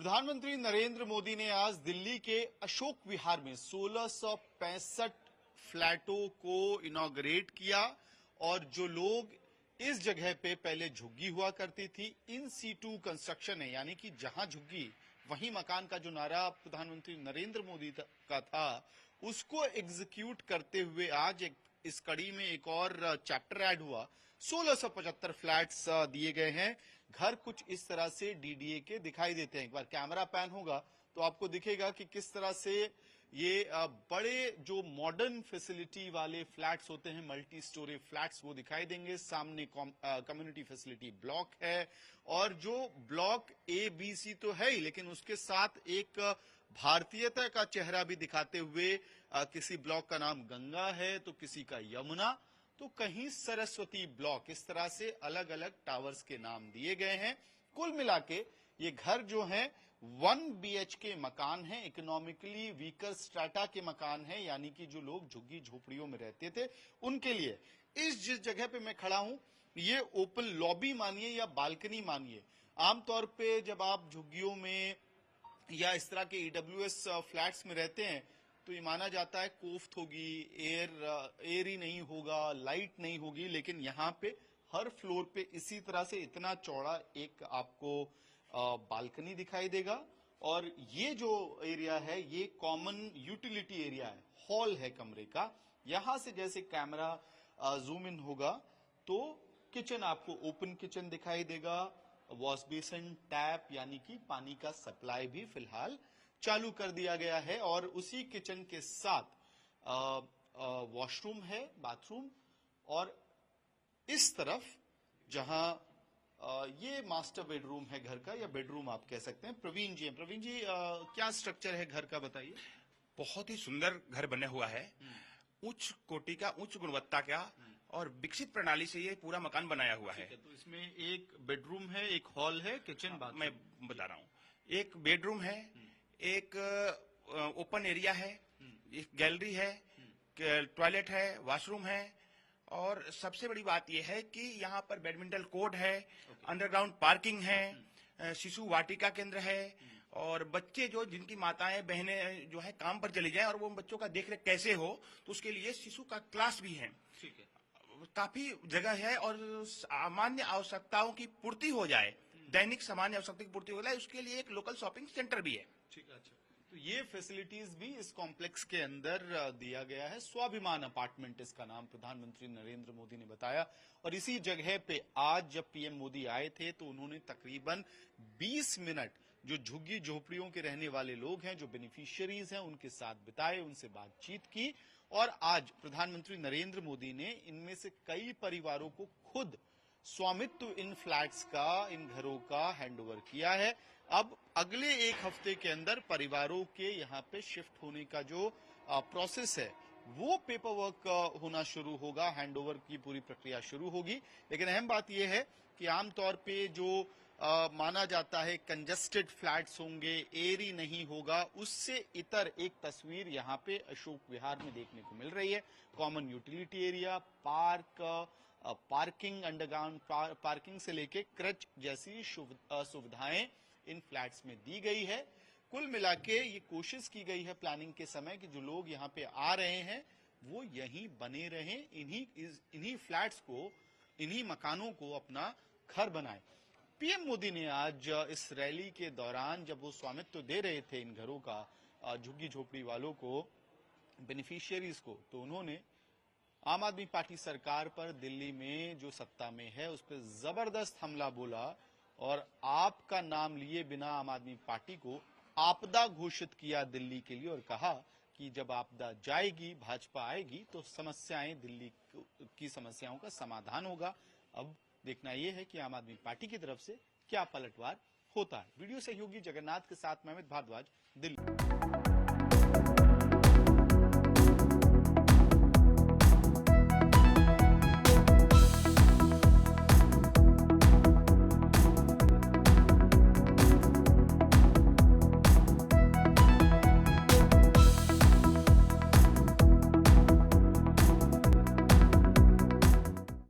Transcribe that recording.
प्रधानमंत्री नरेंद्र मोदी ने आज दिल्ली के अशोक विहार में 1665 फ्लैटों को इनॉग्रेट किया और जो लोग इस जगह पे पहले झुग्गी हुआ करती थी, इन सीटू कंस्ट्रक्शन है, यानी कि जहां झुग्गी वहीं मकान का जो नारा प्रधानमंत्री नरेंद्र मोदी का था, उसको एग्जीक्यूट करते हुए आज इस कड़ी में एक और चैप्टर ऐड हुआ। 1675 फ्लैट्स दिए गए हैं। घर कुछ इस तरह से डीडीए के दिखाई देते हैं। एक बार कैमरा पैन होगा तो आपको दिखेगा कि किस तरह से ये बड़े जो मॉडर्न फैसिलिटी वाले फ्लैट्स होते हैं, मल्टी स्टोरी फ्लैट्स, वो दिखाई देंगे। सामने कम्युनिटी फैसिलिटी ब्लॉक है और जो ब्लॉक ए बी सी तो है ही, लेकिन उसके साथ एक भारतीयता का चेहरा भी दिखाते हुए किसी ब्लॉक का नाम गंगा है तो किसी का यमुना, तो कहीं सरस्वती ब्लॉक, इस तरह से अलग अलग टावर्स के नाम दिए गए हैं। कुल मिला के ये घर जो हैं 1 BHK मकान है, इकोनॉमिकली वीकर स्ट्रेटा के मकान है, यानी कि जो लोग झुग्गी झोपड़ियों में रहते थे उनके लिए। जिस जगह पे मैं खड़ा हूं, ये ओपन लॉबी मानिए या बालकनी मानिए। आमतौर पे जब आप झुग्गियों में या इस तरह के EWS फ्लैट्स में रहते हैं तो ये माना जाता है कोफ्त होगी, एयर ही नहीं होगा, लाइट नहीं होगी, लेकिन यहाँ पे हर फ्लोर पे इसी तरह से इतना चौड़ा एक आपको बालकनी दिखाई देगा। और ये जो एरिया है ये कॉमन यूटिलिटी एरिया है, हॉल है कमरे का। यहां से जैसे कैमरा जूम इन होगा तो किचन आपको ओपन किचन दिखाई देगा, वॉश बेसिन, टैप यानी कि पानी का सप्लाई भी फिलहाल चालू कर दिया गया है। और उसी किचन के साथ वॉशरूम है, बाथरूम, और इस तरफ जहां ये मास्टर बेडरूम है घर का, या बेडरूम आप कह सकते हैं। प्रवीण जी क्या स्ट्रक्चर है घर का, बताइए। बहुत ही सुंदर घर बना हुआ है, उच्च कोटि का, उच्च गुणवत्ता का और विकसित प्रणाली से ये पूरा मकान बनाया हुआ है। तो इसमें एक बेडरूम है, एक हॉल है, किचन, बाथरूम। मैं बता रहा हूँ, एक बेडरूम है, एक ओपन एरिया है, एक गैलरी है, टॉयलेट है, वॉशरूम है, और सबसे बड़ी बात यह है कि यहाँ पर बैडमिंटन कोर्ट है, अंडरग्राउंड पार्किंग है, शिशु वाटिका केंद्र है, और बच्चे जो जिनकी माताएं बहनें जो है काम पर चली जाएं और वो बच्चों का देखरेख कैसे हो, तो उसके लिए शिशु का क्लास भी है। ठीक है, काफी जगह है और सामान्य आवश्यकताओं की पूर्ति हो जाए, दैनिक सामान्य आवश्यकता की पूर्ति हो जाए, उसके लिए एक लोकल शॉपिंग सेंटर भी है। ठीक है, अच्छा। तो ये फैसिलिटीज भी इस कॉम्प्लेक्स के अंदर दिया गया है। स्वाभिमान अपार्टमेंट इसका नाम प्रधानमंत्री नरेंद्र मोदी ने बताया। और इसी जगह पे आज जब पीएम मोदी आए थे तो उन्होंने तकरीबन 20 मिनट जो झुग्गी झोपड़ियों के रहने वाले लोग हैं, जो बेनिफिशियरीज हैं, उनके साथ बिताए, उनसे बातचीत की। और आज प्रधानमंत्री नरेंद्र मोदी ने इनमें से कई परिवारों को खुद स्वामित्व इन फ्लैट्स का, इन घरों का हैंडओवर किया है। अब अगले एक हफ्ते के अंदर परिवारों के यहाँ पे शिफ्ट होने का जो प्रोसेस है वो पेपर वर्क होना शुरू होगा, हैंडओवर की पूरी प्रक्रिया शुरू होगी। लेकिन अहम बात यह है कि आमतौर पे जो माना जाता है कंजस्टेड फ्लैट्स होंगे, एरी नहीं होगा, उससे इतर एक तस्वीर यहाँ पे अशोक विहार में देखने को मिल रही है। Common utility area, park, parking, underground parking से लेके क्रच जैसी सुविधाएं इन फ्लैट्स में दी गई है। कुल मिला के ये कोशिश की गई है प्लानिंग के समय कि जो लोग यहाँ पे आ रहे हैं वो यहीं बने रहें, इन्हीं फ्लैट्स को, इन्हीं मकानों को अपना घर बनाएं। पीएम मोदी ने आज इस रैली के दौरान जब वो स्वामित्व दे रहे थे इन घरों का झुग्गी झोपड़ी वालों को, बेनिफिशियरीज को, तो उन्होंने आम आदमी पार्टी सरकार पर दिल्ली में जो सत्ता में है उस पर जबरदस्त हमला बोला और आपका नाम लिए बिना आम आदमी पार्टी को आपदा घोषित किया दिल्ली के लिए, और कहा कि जब आपदा जाएगी, भाजपा आएगी तो समस्याएं, दिल्ली की समस्याओं का समाधान होगा। अब देखना यह है कि आम आदमी पार्टी की तरफ से क्या पलटवार होता है। वीडियो सहयोगी जगन्नाथ के साथ मैं अमित भारद्वाज, दिल्ली।